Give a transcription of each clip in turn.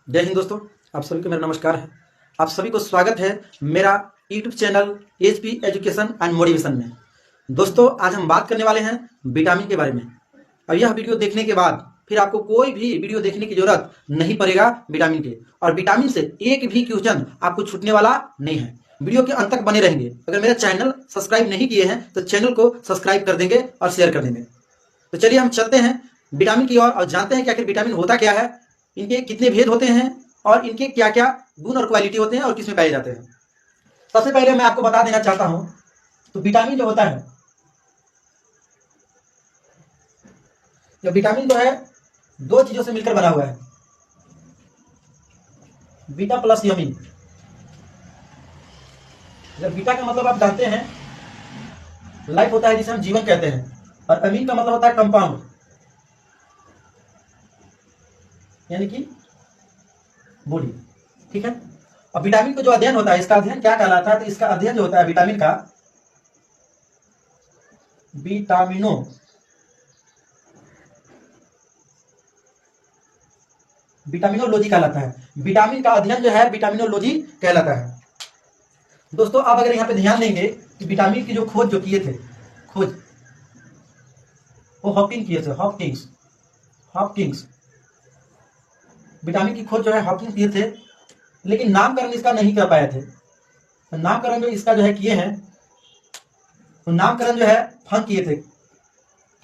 जय हिंद दोस्तों। आप सभी को मेरा नमस्कार है। आप सभी को स्वागत है मेरा YouTube channel HP education and motivation में। दोस्तों, आज हम बात करने वाले हैं विटामिन के बारे में। और यह वीडियो देखने के बाद फिर आपको कोई भी वीडियो देखने की जरूरत नहीं पड़ेगा विटामिन के। और विटामिन से एक भी क्वेश्चन आपको छूटने वाला नहीं है। वीडियो के अंत तक बने रहेंगे। अगर मेरा चैनल सब्सक्राइब नहीं किए हैं तो चैनल को सब्सक्राइब कर देंगे और शेयर कर देंगे। तो चलिए हम चलते हैं विटामिन की ओर और जानते हैं कि आखिर विटामिन होता क्या है, इनके कितने भेद होते हैं और इनके क्या क्या गुण और क्वालिटी होते हैं और किसमें पाए जाते हैं। सबसे पहले मैं आपको बता देना चाहता हूं, तो विटामिन जो होता है, जो विटामिन जो है दो चीजों से मिलकर बना हुआ है, बीटा प्लस यमीन। जब बीटा का मतलब आप जानते हैं लाइफ होता है, जिसे हम जीवन कहते हैं, और अमीन का मतलब होता है कंपाउंड, यानी कि बॉडी। ठीक है। और विटामिन को जो अध्ययन होता है, इसका अध्ययन क्या कहलाता है, तो इसका अध्ययन जो होता है विटामिन का, विटामिनोलॉजी कहलाता है। विटामिन का अध्ययन जो है विटामिनोलॉजी कहलाता है। दोस्तों, आप अगर यहां पे ध्यान देंगे कि विटामिन की जो खोज जो किए थे, खोज वो हॉकिंग किए थे, हॉपकिंस। विटामिन की खोज जो है हॉकिंस किए थे, लेकिन नामकरण इसका नहीं कर पाए थे। तो नामकरण जो इसका जो है किए हैं, तो नामकरण जो है फंक किए थे।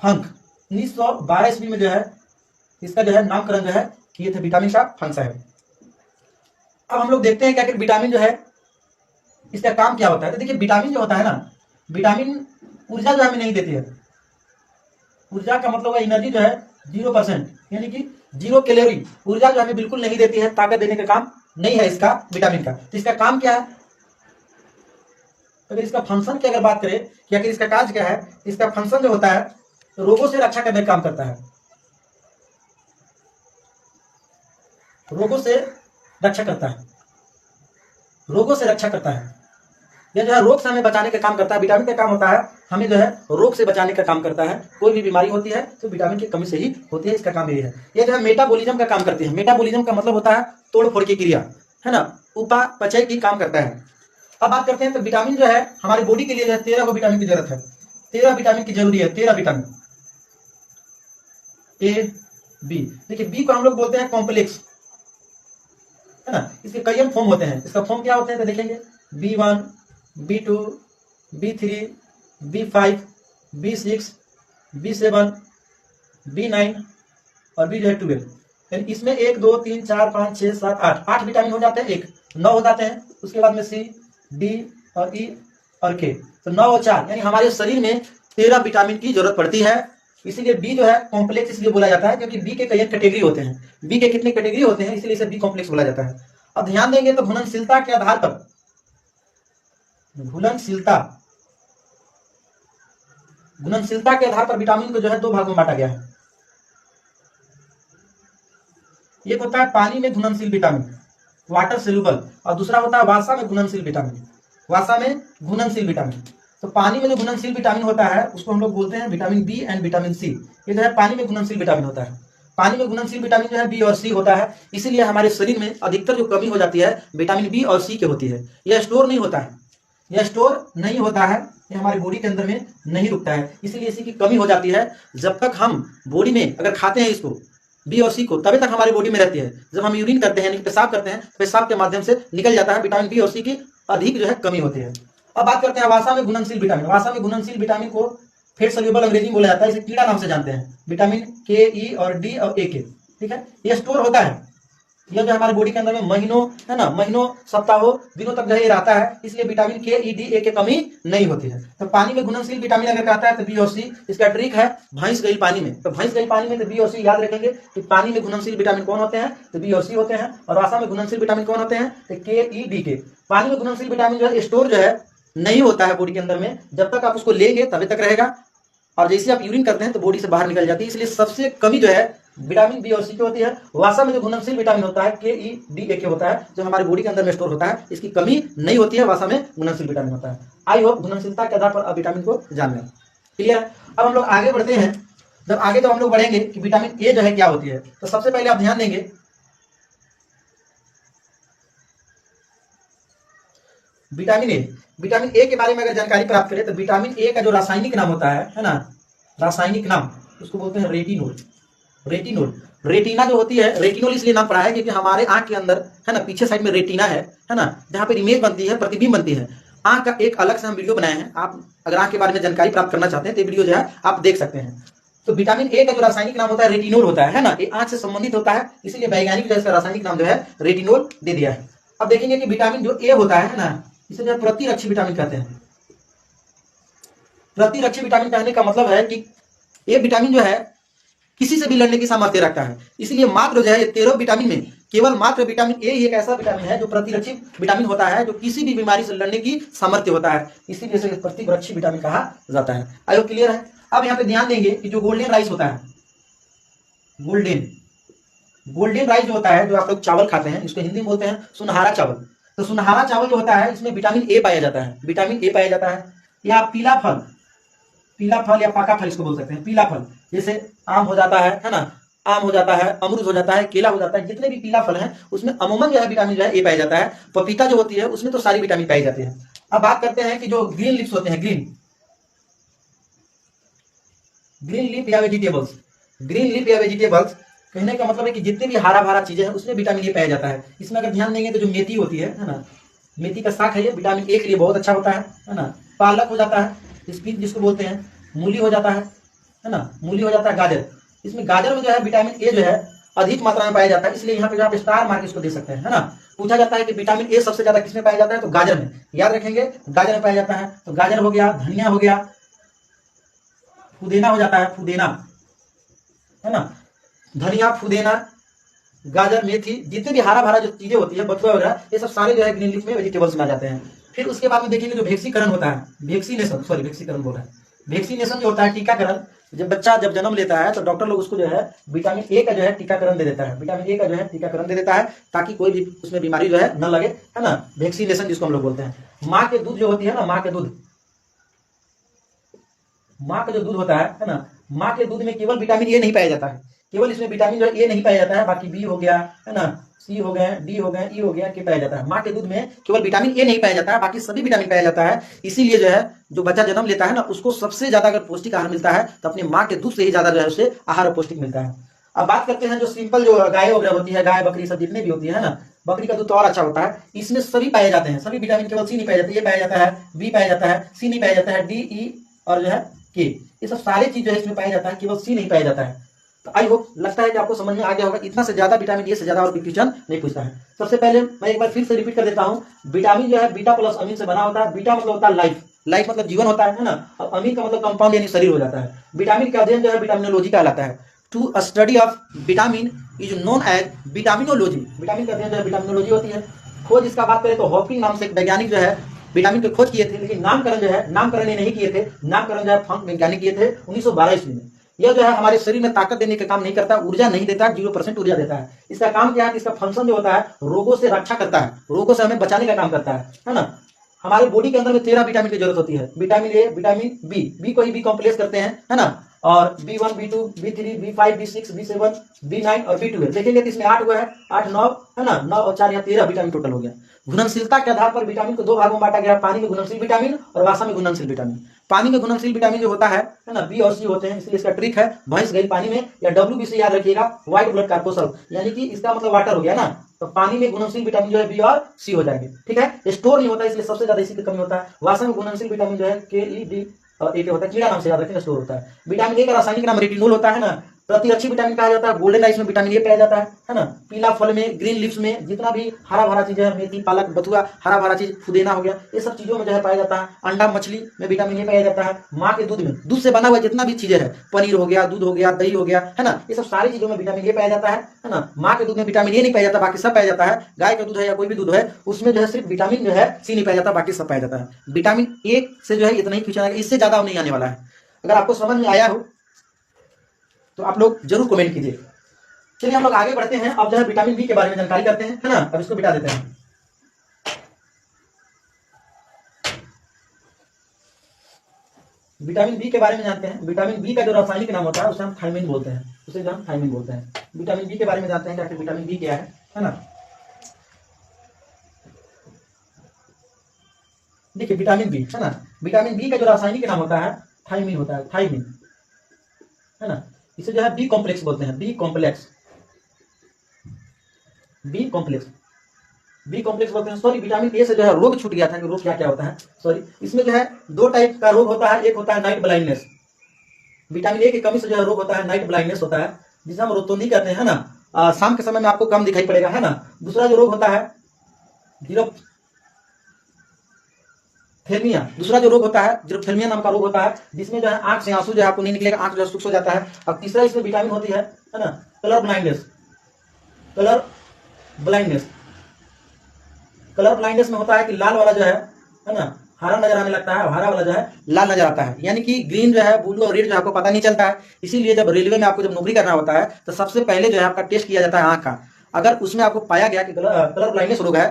फंक 1912 ईस्वी में जो है इसका जो है नामकरण जो है किए थे, विटामिन का फंक साहब। अब हम लोग देखते हैं कि आखिर विटामिन जो है इसका काम क्या होता है। तो देखिए, विटामिन जो होता है ना, विटामिन ऊर्जा जो हमें नहीं देती है। ऊर्जा का मतलब है एनर्जी जो है 0%, यानी कि 0 कैलोरी ऊर्जा जो हमें बिल्कुल नहीं देती है, ताकत देने का काम नहीं है इसका विटामिन का। तो इसका काम क्या है, अगर इसका फंक्शन की अगर बात करें कि आखिर इसका कार्य क्या है, इसका फंक्शन जो होता है रोगों से रक्षा करने का काम करता है। रोगों से रक्षा करता है, रोगों से रक्षा करता है। यह जो है रोग से हमें बचाने का काम करता है। विटामिन का काम होता है हमें जो है रोग से बचाने का काम करता है। कोई भी बीमारी होती है तो विटामिन की कमी से ही होती है, इसका काम यही है। यह जो है मेटाबॉलिज्म का काम करती है। मेटाबॉलिज्म का मतलब होता है तोड़ फोड़ की क्रिया, है ना, उपापचय की काम करता है। अब बात करते हैं, तो विटामिन जो है हमारी बॉडी के लिए जो है 13 को विटामिन की जरूरत है। 13 विटामिन की जरूरी है, 13 विटामिन। ए बी, देखिए बी को हम लोग बोलते हैं कॉम्प्लेक्स, है ना। इसके कई फॉर्म होते हैं। इसका फॉर्म क्या होते हैं तो देखेंगे, B1, B2, B3, B5, B6, B7, B9 और B जो है 12। यानी इसमें 1 2 3 4 5 6 7 8 विटामिन हो जाते हैं, 9 हो जाते हैं। उसके बाद में C, D और E और K, तो 9 और 4, यानी हमारे शरीर में 13 विटामिन की जरूरत पड़ती है। इसीलिए बी जो है कॉम्प्लेक्स इसलिए बोला जाता है, क्योंकि बी के कई कैटेगरी होते हैं। बी के कितने कैटेगरी होते हैं, इसलिए इसे बी कॉम्प्लेक्स बोला जाता है। अब ध्यान देंगे तो घुलनशीलता के आधार पर, घुलनशीलता के आधार पर विटामिन को जो है 2 भागों में बांटा गया है। एक होता है पानी में घुलनशील विटामिन, वाटर सोल्यूबल, और दूसरा होता है वासा में घुलनशील विटामिन, वासा में घुलनशील विटामिन। तो पानी में जो घुलनशील विटामिन होता है उसको हम लोग बोलते हैं vitamin B and vitamin C. ये जो है पानी में घुलनशील विटामिन होता है। पानी में घुलनशील विटामिन जो है बी और सी होता है। इसीलिए हमारे शरीर में अधिकतर जो कमी हो जाती है विटामिन बी और सी की होती है। यह स्टोर नहीं होता है, यह स्टोर नहीं होता है, ये हमारी बॉडी के अंदर में नहीं रुकता है। इसीलिए इसी की कमी हो जाती है। जब तक हम बॉडी में अगर खाते हैं इसको बी और सी को, तभी तक हमारी बॉडी में रहती है। जब हम यूरिन करते हैं यानी पेशाब करते हैं, पेशाब के माध्यम से निकल जाता है। विटामिन बी और सी की अधिक जो है कमी होती है। अब बात करते हैं वासा में घुलनशील विटामिन। वासा में घुलनशील विटामिन को फेट सोल्यूबल अंग्रेजी में बोला जाता है। इसे कीड़ा नाम से जानते हैं, विटामिन के, ई और डी और ए के। ठीक है, ये स्टोर होता है। यह जो हमारे बॉडी के अंदर में महीनों, है ना, महीनों सप्ताहों दिनों तक जो है रहता है। इसलिए विटामिन के, ई, डी, ए की कमी नहीं होती है। तो पानी में घुलनशील विटामिन अगर कहता है तो बी और सी। इसका ट्रिक है भैंस गई पानी में, तो भैंस गई पानी में तो बी और सी याद रखेंगे कि पानी में घुलनशील विटामिन कौन होते हैं, तो बी और सी होते हैं। और वासा में घुलनशील विटामिन कौन होते हैं, तो के, ई, डी के। पानी में घुलनशील विटामिन जो है स्टोर जो है नहीं होता है बॉडी के अंदर में। जब तक आप उसको लेंगे तभी तक रहेगा, और जैसे आप यूरिन करते हैं तो बॉडी से बाहर निकल जाती है। इसलिए सबसे कमी जो है विटामिन बी और सी की होती है। वासा में जो घुलनशील विटामिन होता है के, ई, डी, ए के होता है, जो हमारी बॉडी के अंदर में स्टोर होता है, इसकी कमी नहीं होती है। वासा में घुलनशील विटामिन होता है। आई होप घुलनशीलता के आधार पर विटामिन को जान लें। क्लियर है। अब हम लोग आगे बढ़ते हैं। जब आगे तो हम लोग बढ़ेंगे कि विटामिन ए जो है क्या होती है, तो सबसे पहले आप ध्यान देंगे विटामिन ए, विटामिन ए के बारे में अगर जानकारी प्राप्त करें तो विटामिन ए का जो रासायनिक नाम होता है ना, रासायनिक नाम उसको बोलते हैं रेटिनोल। रेटिनोल, रेटिना जो होती है, रेटिनोल इसलिए नाम पड़ा है क्योंकि हमारे आंख के अंदर है ना, पीछे साइड में रेटिना है ना, जहाँ पर इमेज बनती है, प्रतिबिंब बनती है। आंख का एक अलग से हम वीडियो बनाए हैं, आप अगर आंख के बारे में जानकारी प्राप्त करना चाहते हैं तो वीडियो जो है आप देख सकते हैं। तो विटामिन ए का जो रासायनिक नाम होता है रेटिनोल होता है ना, ये आंख से संबंधित होता है, इसीलिए वैज्ञानिक जो इसका रासायनिक नाम जो है रेटिनोल दे दिया है। अब देखेंगे कि विटामिन जो ए होता है ना, इसे जो प्रतिरक्षी विटामिन कहते हैं। प्रतिरक्षी विटामिन कहने का मतलब है कि ये विटामिन जो है किसी से भी लड़ने की सामर्थ्य रखता है, इसलिए मात्र जो है 13 विटामिन में केवल मात्र विटामिन ए एक ऐसा विटामिन है जो प्रतिरक्षी विटामिन होता है, जो किसी भी बीमारी से लड़ने की सामर्थ्य होता है, इसीलिए इसे प्रतिरक्षी विटामिन कहा जाता है। आयो क्लियर है। अब यहाँ पे ध्यान देंगे कि जो गोल्डन राइस होता है, गोल्डन राइस जो होता है, जो आप लोग चावल खाते हैं, इसको हिंदी में बोलते हैं सुनहरा चावल। तो सुनहरा चावल जो होता है इसमें विटामिन ए पाया जाता है, विटामिन ए पाया जाता है। या पीला फल या पाका फल इसको बोल सकते हैं, पीला फल जैसे आम हो जाता है ना, आम हो जाता है, अमरूद हो जाता है, केला हो जाता है, जितने भी पीला फल हैं उसमें अमूमन जो है विटामिन जो है ए पाया जाता है। पपीता जो होती है उसमें तो सारी विटामिन पाई जाती है। अब बात करते हैं कि जो ग्रीन लीव्स होते हैं, ग्रीन लीफ या वेजिटेबल्स, ग्रीन लीफ या वेजिटेबल्स कहने का मतलब है कि जितने भी हरा भरा चीजें हैं उसमें विटामिन ए पाया जाता है। इसमें अगर ध्यान देंगे तो जो मेथी होती है ना, मेथी का शाक है, ये विटामिन ए के लिए बहुत अच्छा होता है ना। पालक हो जाता है, स्पिनच जिसको बोलते हैं, मूली हो जाता है ना, मूली हो जाता है, गाजर, इसमें गाजर में जो है विटामिन ए जो है अधिक मात्रा में पाया जाता है, इसलिए यहाँ पे जो आप स्टार मार्क इसको दे सकते हैं, है ना। पूछा जाता है कि विटामिन ए सबसे ज्यादा किसमें पाया जाता है, तो गाजर में, याद रखेंगे गाजर में पाया जाता है। तो गाजर हो गया, धनिया हो गया, पुदीना हो जाता है, पुदीना है ना, धनिया, पुदीना, गाजर, मेथी, जितने भी हरा भरा जो चीजें होती है, बथुआ वगैरह, ये सब सारे जो है ग्रीन लीफ में वेजिटेबल्स में आ जाते हैं। फिर उसके बाद में देखेंगे जो वैक्सीकरण होता है, वैक्सीनेशन बोल रहा है, वैक्सीनेशन जो होता है टीकाकरण। जब बच्चा जब जन्म लेता है तो डॉक्टर लोग उसको जो है विटामिन ए का जो है टीकाकरण दे देता है, विटामिन ए का जो है टीकाकरण दे देता है, ताकि कोई भी उसमें बीमारी जो है न लगे, है ना। वैक्सीनेशन जिसको हम लोग बोलते हैं। माँ के दूध जो होती है ना, माँ के दूध, माँ का जो दूध होता है ना, माँ के दूध में केवल विटामिन ए नहीं पाया जाता है, केवल इसमें विटामिन जो ए नहीं पाया जाता है, बाकी बी हो गया, है ना, सी हो गए, डी हो गए, ई हो गया, के पाया जाता है। माँ के दूध में केवल विटामिन ए नहीं पाया जाता है, बाकी सभी विटामिन पाया जाता है। इसीलिए जो है जो बच्चा जन्म लेता है ना, उसको सबसे ज्यादा अगर पौष्टिक आहार मिलता है तो अपनी माँ के दूध से ही ज्यादा जो है उसे आहार पौष्टिक मिलता है। अब बात करते हैं जो सिंपल जो गाय वगैरह होती है, गाय बकरी सब जितने भी होती है ना, बकरी का दूध तो और अच्छा होता है, इसमें सभी पाए जाते हैं, सभी विटामिन, केवल सी नहीं पाया जाता है, ये पाया जाता है, बी पाया जाता है, सी नहीं पाया जाता है, डी, ई और जो है के, ये सब सारे चीज जो है इसमें पाया जाता है, केवल सी नहीं पाया जाता है। तो आई होप लगता है कि आपको समझ में आ गया होगा। इतना से ज्यादा विटामिन ए से ज्यादा और क्वेश्चन नहीं पूछता है। सबसे पहले मैं एक बार फिर से रिपीट कर देता हूँ, विटामिन जो है बीटा प्लस अमीन से बना होता है। बीटा मतलब होता है लाइफ, लाइफ मतलब जीवन होता है ना, और अमीन का मतलब कंपाउंड यानी शरीर हो जाता है। विटामिन का अध्ययन जो है विटामिनोलॉजी कहलाता है। To study of vitamin is known as vitaminology, vitamin का अध्ययन जो है विटामिनोलॉजी होती है। खोज इसका बात करें तो हॉकिंग नाम से एक वैज्ञानिक जो है विटामिन की खोज किए थे, लेकिन नामकरण जो है, नामकरण ये नहीं किए थे, नामकरण जो है फंक वैज्ञानिक किए थे 1912 ईस्वी में। यह जो है हमारे शरीर में ताकत देने का काम नहीं करता, ऊर्जा नहीं देता, 0% ऊर्जा देता है। इसका काम क्या है, इसका फंक्शन जो होता है रोगों से रक्षा करता है, रोगों से हमें बचाने का काम करता है ना। हमारे बॉडी के अंदर में 13 विटामिन की जरूरत होती है, vitamin A, vitamin B, B को ही बी कॉम्प्लेक्स करते हैं, है ना, और B1, B2, B3, B5, B6, B7, B9 और B12 देखेंगे तो इसमें 8 हुआ है, 8, 9 है ना, 9 और 4 यहाँ 13 विटामिन टोटल हो गया। घुलनशीलता के आधार पर विटामिन को 2 भागों में बांटा गया, पानी में घुलनशील विटामिन और वसा में घुलनशील विटामिन। पानी में घुलनशील विटामिन जो होता है ना, बी और सी होते हैं, इसलिए इसका ट्रिक है भैंस गई पानी में, या WB से याद रखिएगा, व्हाइट ब्लड कार्पोसल, यानी कि इसका मतलब वाटर हो गया ना। तो पानी में घुलनशील विटामिन जो है बी और सी हो जाएंगे, ठीक है। स्टोर नहीं होता इसलिए सबसे ज्यादा इसी की कमी होता है। वसा में घुलनशील विटामिन जो है के, ई, डी और ए होता है, कीड़ा नाम से याद रखेंगे, स्टोर होता है। विटामिन ए का रासायनिक नाम रेटिनोल होता है ना। प्रतिरक्षी विटामिन कहा जाता है, गोल्डन राइस में विटामिन ए पाया जाता है ना। पीला फल में, ग्रीन लीव्स में, जितना भी हरा भरा चीज है, मेथी, पालक, बथुआ, हरा भरा चीज, पुदीना हो गया, ये सब चीजों में जो है पाया जाता है। अंडा, मछली में विटामिन ए पाया जाता है। माँ के दूध में, दूध से बना हुआ जितना भी चीजें है, पनीर हो गया, दूध हो गया, दही हो गया, है ना, ये सब सारी चीजों में विटामिन ए पाया जाता है ना। माँ के दूध में विटामिन ए नहीं पाया जाता, बाकी सब पाया जाता है। गाय का दूध है या कोई भी दूध है, उसमें जो है सिर्फ विटामिन जो है सी नहीं पाया जाता, बाकी सब पाया जाता है। विटामिन ए से जो है इतना ही क्वेश्चन आएगा, इससे ज्यादा नहीं आने वाला है। अगर आपको समझ में आया हो तो आप लोग जरूर कमेंट कीजिए। चलिए हम लोग आगे बढ़ते हैं, अब जो है विटामिन बी के बारे में जानकारी करते हैं, है ना। अब इसको बिटा देते हैं। विटामिन बी के बारे में जानते हैं। विटामिन बी का जो रासायनिक नाम होता है उसे हम थायमिन बोलते हैं, उसे हम थायमिन बोलते हैं। विटामिन बी के बारे में जानते हैं कि आखिर विटामिन बी क्या है ना। देखिए विटामिन बी है ना, विटामिन बी का जो रासायनिक नाम होता है थायमीन होता है, थायमीन है ना। इसे जो है बी कॉम्प्लेक्स बोलते हैं, B complex, B complex, B complex बोलते हैं। सॉरी, विटामिन ए से जो है रोग छूट गया था कि रोग क्या क्या होता है, सॉरी। इसमें जो है दो टाइप का रोग होता है, एक होता है नाइट ब्लाइंडनेस, विटामिन ए की कमी से जो है रोग होता है नाइट ब्लाइंडनेस होता है, जिसे हम रोतोंदी कहते हैं ना। शाम के समय में आपको कम दिखाई पड़ेगा है ना। दूसरा जो रोग होता है जीरोथेल्मिया, दूसरा जो रोग होता है जीरोथेल्मिया नाम का रोग होता है, जिसमें जो है आंख से आंसू जो है आपको नहीं निकलेगा, आंख जो है शुष्क हो जाता है। और तीसरा इसमें विटामिन होती है ना colour blindness, colour blindness, colour blindness में होता है कि लाल वाला जो है ना हरा नजर आने लगता है, और हरा वाला जो है लाल नजर आता है, यानी कि ग्रीन जो है, ब्लू और रेड जो है आपको पता नहीं चलता है। इसीलिए जब रेलवे में आपको जब नौकरी करना होता है तो सबसे पहले जो है आपका टेस्ट किया जाता है आंख का। अगर उसमें आपको पाया गया कि कलर ब्लाइंडनेस रोग है,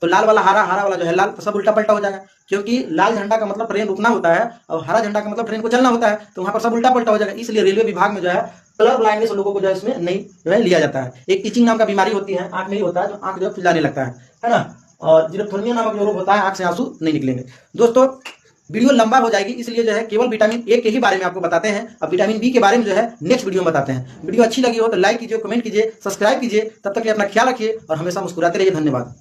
तो लाल वाला हरा, हरा वाला जो है लाल, तो सब उल्टा पलटा हो जाएगा, क्योंकि लाल झंडा का मतलब ट्रेन रुकना होता है और हरा झंडा का मतलब ट्रेन को चलना होता है, तो वहां पर सब उल्टा पलटा हो जाएगा। इसलिए रेलवे विभाग में जो है कलर ब्लाइंडनेस लोगों को जो है इसमें नहीं जो है लिया जाता है। एक इचिंग नाम का बीमारी होती है, आंख में ही होता है, जो आंख जो है फुलाने लगता है ना। और जीरोथेल्मिया नामक जो रोग होता है, आंख से आंसू नहीं निकलेंगे। दोस्तों वीडियो लंबा हो जाएगी, इसलिए जो है केवल विटामिन ए के ही बारे में आपको बताते हैं। अब विटामिन बी के बारे में जो है नेक्स्ट वीडियो में बताते हैं। वीडियो अच्छी लगी हो तो लाइक कीजिए, कमेंट कीजिए, सब्सक्राइब कीजिए। तब तक के लिए अपना ख्याल रखिए और हमेशा मुस्कुराते रहिए। धन्यवाद।